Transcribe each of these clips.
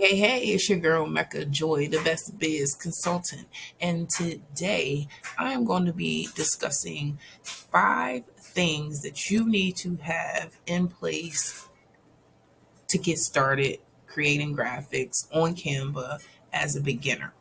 Hey, it's your girl Mecca Joy, the best Biz Consultant. And today I'm going to be discussing 5 things that you need to have in place to get started creating graphics on Canva as a beginner.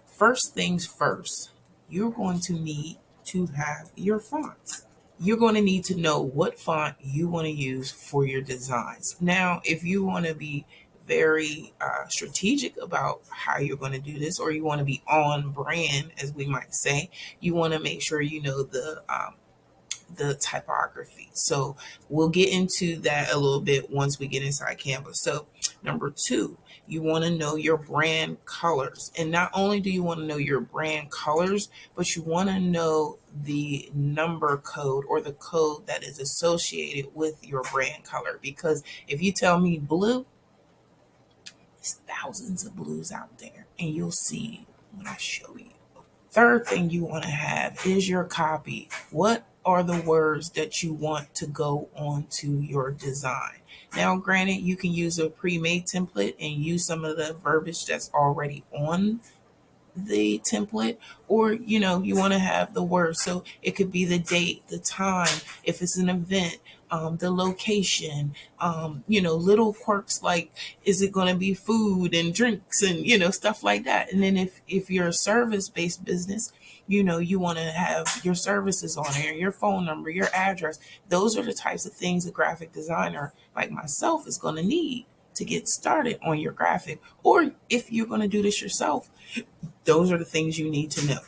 First things first, you're going to need to have your fonts. You're going to need to know what font you want to use for your designs. Now, if you want to be very strategic about how you're going to do this, or you want to be on brand, as we might say, you want to make sure you know the typography. So we'll get into that a little bit once we get inside Canva. So number 2, you want to know your brand colors. And not only do you want to know your brand colors, but you want to know the number code or the code that is associated with your brand color. Because if you tell me blue, there's thousands of blues out there, and you'll see when I show you. Third thing you want to have is your copy. What are the words that you want to go onto your design? Now, granted, you can use a pre-made template and use some of the verbiage that's already on the template, or you want to have the words, so it could be the date, the time, if it's an event, the location, little quirks like, is it going to be food and drinks and stuff like that. And then if you're a service based business, you want to have your services on there, your phone number, your address. Those are the types of things a graphic designer like myself is going to need to get started on your graphic. Or if you're going to do this yourself, those are the things you need to know.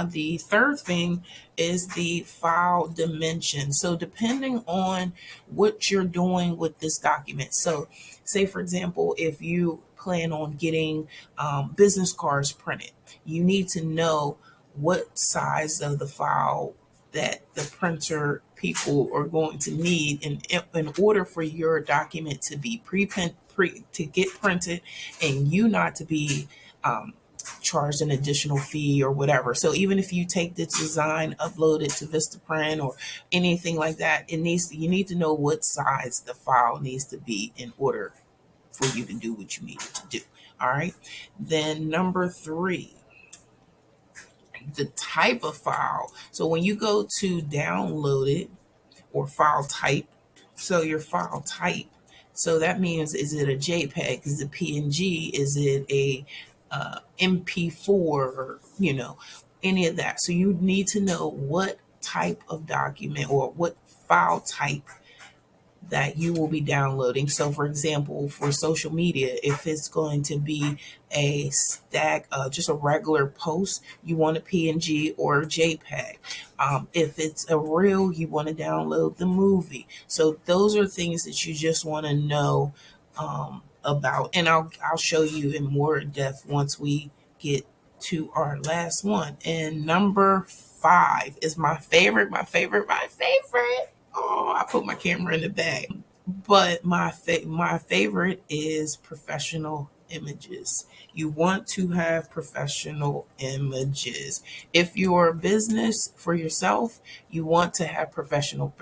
The third thing is the file dimension. So depending on what you're doing with this document. So say, for example, if you plan on getting business cards printed, you need to know what size of the file that the printer people are going to need in order for your document to be to get printed, and you not to be charged an additional fee or whatever. So even if you take this design, upload it to Vistaprint or anything like that, you need to know what size the file needs to be in order for you to do what you need it to do. All right. Then number 3, the type of file. So when you go to download it, or file type, so your file type, so that means, is it a JPEG, is it PNG, is it a MP4, or any of that. So you need to know what type of document or what file type that you will be downloading. So for example, for social media, if it's going to be a stack, just a regular post, you want a PNG or a JPEG. If it's a reel, you want to download the movie. So those are things that you just want to know about, and I'll show you in more depth once we get to our last one. And number 5 is my favorite. Oh, I put my camera in the bag. But my favorite is professional images. You want to have professional images. If you're a business for yourself, you want to have professional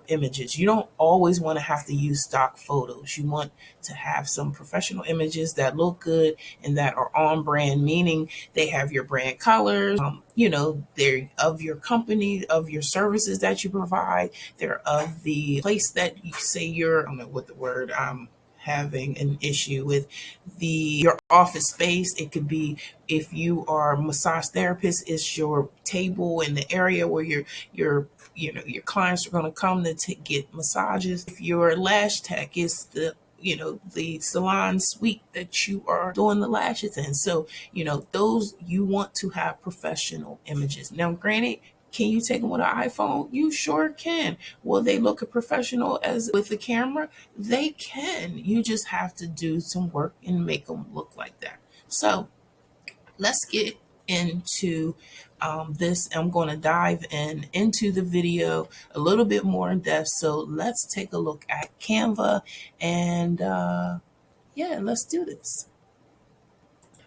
images. You don't always want to have to use stock photos. You want to have some professional images that look good and that are on brand, meaning they have your brand colors, they're of your company, of your services that you provide, they're of the place that you say I don't know what the word I'm having an issue with, your office space. It could be, if you are a massage therapist, it's your table in the area where your clients are going to come to get massages. If you're a lash tech, it's the salon suite that you are doing the lashes in. So those, you want to have professional images. Now granted, can you take them with an iPhone? You sure can. Will they look professional as with the camera? They can. You just have to do some work and make them look like that. So let's get into this. I'm going to dive into the video a little bit more in depth. So let's take a look at Canva, and let's do this.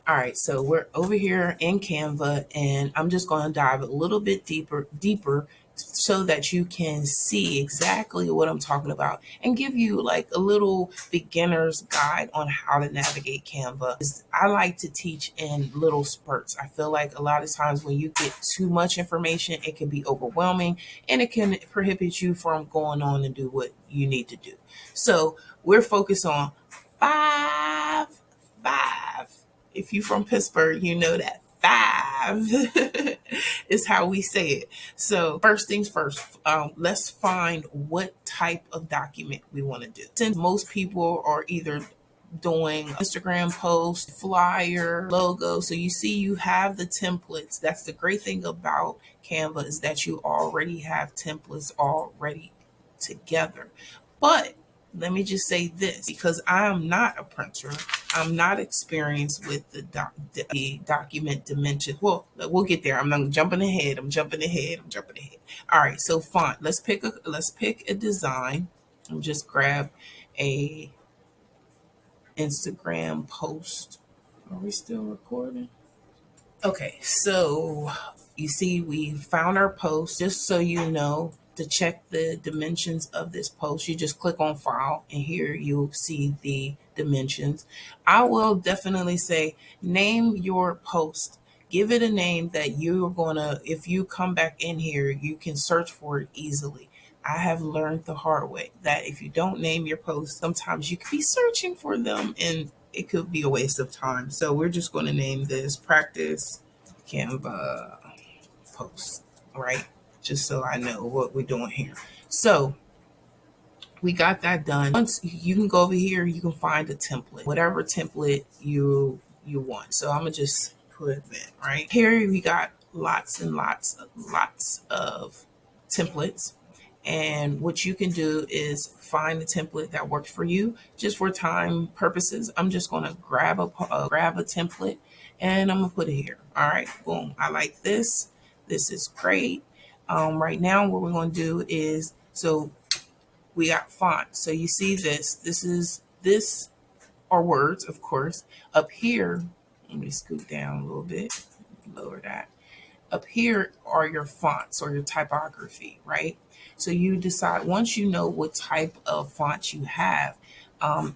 All right, so we're over here in Canva, and I'm just going to dive a little bit deeper so that you can see exactly what I'm talking about and give you like a little beginner's guide on how to navigate Canva. I like to teach in little spurts. I feel like a lot of times when you get too much information, it can be overwhelming and it can prohibit you from going on and do what you need to do. So we're focused on five. If you're from Pittsburgh, you know that five is how we say it. So first things first, let's find what type of document we want to do. Since most people are either doing Instagram post, flyer, logo. So you see you have the templates. That's the great thing about Canva, is that you already have templates already together. But let me just say this, because I am not a printer. I'm not experienced with the document dimensions. Well, we'll get there. I'm jumping ahead. All right, so font. Let's pick a design. I'll just grab a Instagram post. Are we still recording? Okay, so you see we found our post. Just so you know, to check the dimensions of this post, you just click on file and here you'll see the dimensions. I will definitely say name your post. Give it a name that you're gonna, if you come back in here, you can search for it easily. I have learned the hard way that if you don't name your posts, sometimes you could be searching for them and it could be a waste of time. So we're just going to name this practice Canva post, right? Just so I know what we're doing here. So we got that done. Once you can go over here, you can find a template, whatever template you want. So I'm gonna just put it right here. We got lots and lots of templates. And what you can do is find the template that works for you. Just for time purposes, I'm just going to grab a template and I'm going to put it here. All right, boom. I like this. This is great. Right now, what we're going to do is, so we got font. So you see this are words, of course. Up here, let me scoot down a little bit, lower that. Up here are your fonts or your typography, right? So you decide, once you know what type of font you have,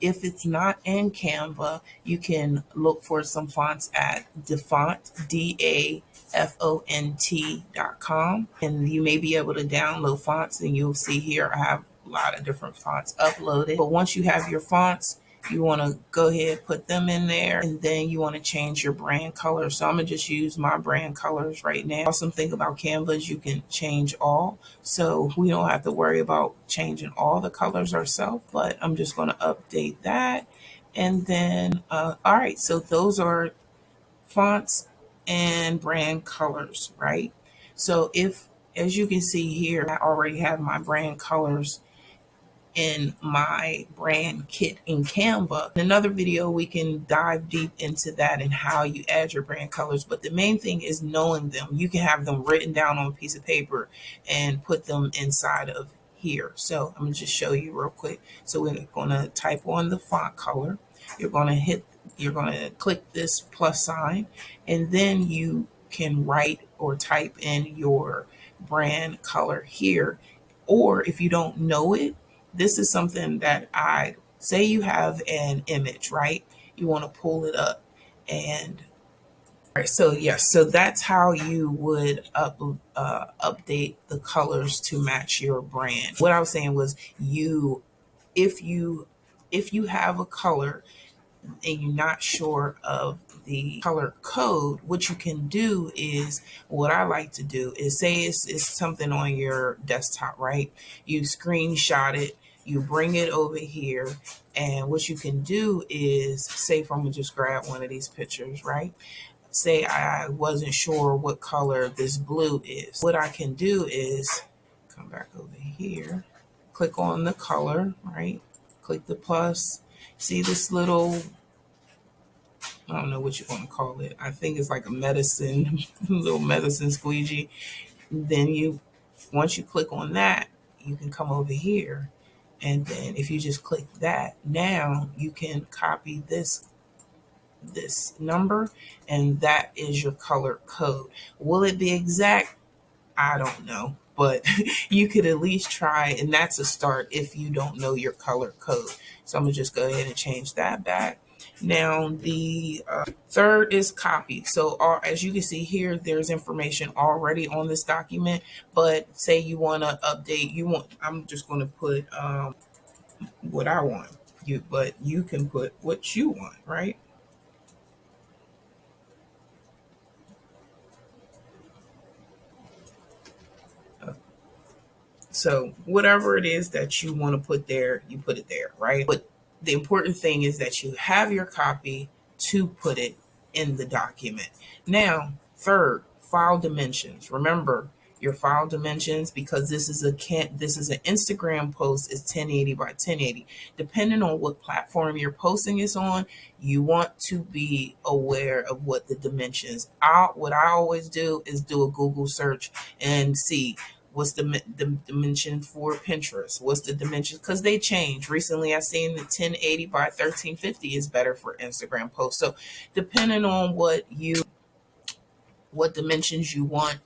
if it's not in Canva, you can look for some fonts at Dafont, DAFONT.com. And you may be able to download fonts, and you'll see here I have a lot of different fonts uploaded. But once you have your fonts, you want to go ahead, put them in there, and then you want to change your brand color. So I'm going to just use my brand colors right now. Awesome thing about Canva is you can change all. So we don't have to worry about changing all the colors ourselves, but I'm just going to update that. And then, all right, so those are fonts and brand colors, right? So if, as you can see here, I already have my brand colors in my brand kit in Canva. In another video, we can dive deep into that and how you add your brand colors. But the main thing is knowing them. You can have them written down on a piece of paper and put them inside of here. So I'm gonna just show you real quick. So we're gonna type on the font color. You're gonna click this plus sign, and then you can write or type in your brand color here. Or if you don't know it, this is something that I say you have an image, right? You want to pull it up and all right, so yes, so that's how you would update the colors to match your brand. What I was saying was if you have a color and you're not sure of the color code, what you can do is, what I like to do is, say it's something on your desktop, right? You screenshot it, you bring it over here, and what you can do is, say, if I'm gonna just grab one of these pictures, right? Say I wasn't sure what color this blue is. What I can do is come back over here, click on the color, right? Click the plus. See this little, I don't know what you want to call it. I think it's like a medicine, little medicine squeegee. Then once you click on that, you can come over here. And then if you just click that, now you can copy this number, and that is your color code. Will it be exact? I don't know. but you could at least try, and that's a start if you don't know your color code. So I'm gonna just go ahead and change that back. Now the third is copy. So as you can see here, there's information already on this document, but say you want to update, I'm just going to put what I want, but you can put what you want, right? So whatever it is that you want to put there, you put it there, right? But the important thing is that you have your copy to put it in the document. Now, third, file dimensions. Remember your file dimensions, because this is an Instagram post, is 1080 by 1080. Depending on what platform you're posting is on, you want to be aware of what the dimensions are. What I always do is do a Google search and see what's the dimension for Pinterest, what's the dimension, because they change. Recently I seen the 1080 by 1350 is better for Instagram posts. So depending on what dimensions you want,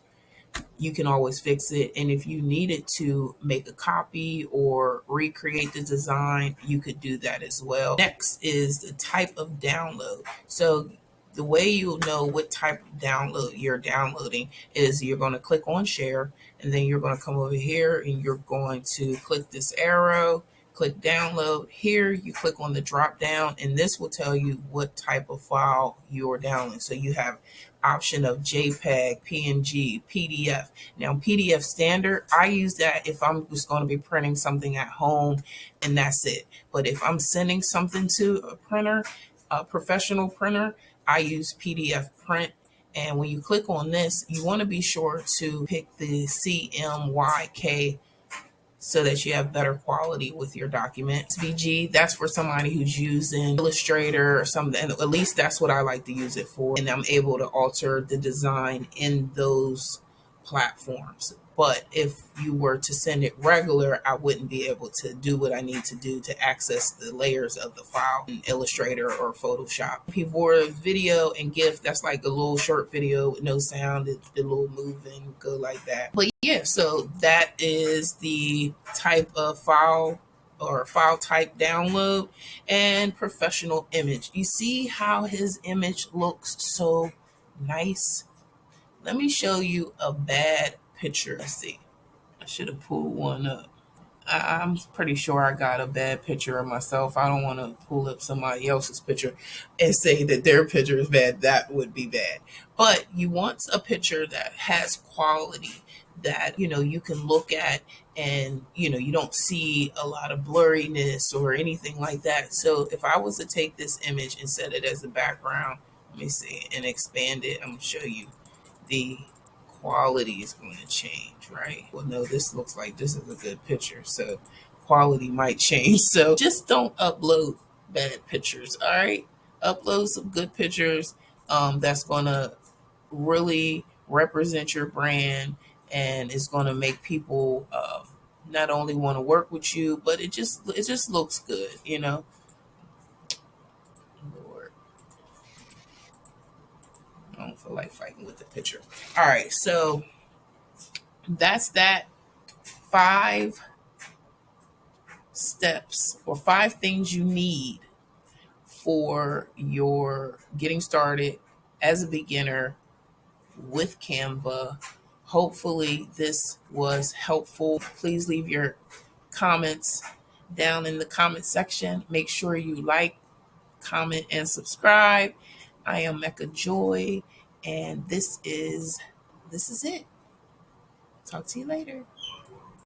you can always fix it. And if you needed to make a copy or recreate the design, you could do that as well. Next is the type of download. So the way you'll know what type of download you're downloading is you're going to click on share, and then you're going to come over here and you're going to click this arrow, click download. Here you click on the drop down, and this will tell you what type of file you're downloading. So you have option of JPEG, PNG, PDF. Now PDF standard, I use that if I'm just going to be printing something at home and that's it. But if I'm sending something to a printer, a professional printer, I use PDF print. And when you click on this, you want to be sure to pick the CMYK so that you have better quality with your document. SVG, that's for somebody who's using Illustrator or something. At least that's what I like to use it for. And I'm able to alter the design in those platforms. But if you were to send it regular, I wouldn't be able to do what I need to do to access the layers of the file in Illustrator or Photoshop. Pivot video and GIF, that's like a little short video with no sound, the little moving, go like that. But yeah, so that is the type of file or file type download. And professional image. You see how his image looks so nice? Let me show you a bad picture. Let's see. I should have pulled one up. I'm pretty sure I got a bad picture of myself. I don't want to pull up somebody else's picture and say that their picture is bad. That would be bad. But you want a picture that has quality, that you can look at, and you don't see a lot of blurriness or anything like that. So if I was to take this image and set it as a background, let me see, and expand it, I'm going to show you the quality is going to change, right? Well, no, this looks like this is a good picture, so quality might change. So just don't upload bad pictures, all right? Upload some good pictures that's going to really represent your brand, and it's going to make people not only want to work with you, but it just looks good, Lord, I don't feel like fighting with the picture. All right, so that's that. 5 steps or 5 things you need for your getting started as a beginner with Canva. Hopefully this was helpful. Please leave your comments down in the comment section. Make sure you like, comment, and subscribe. I am Mecca Joy, and this is it. Talk to you later.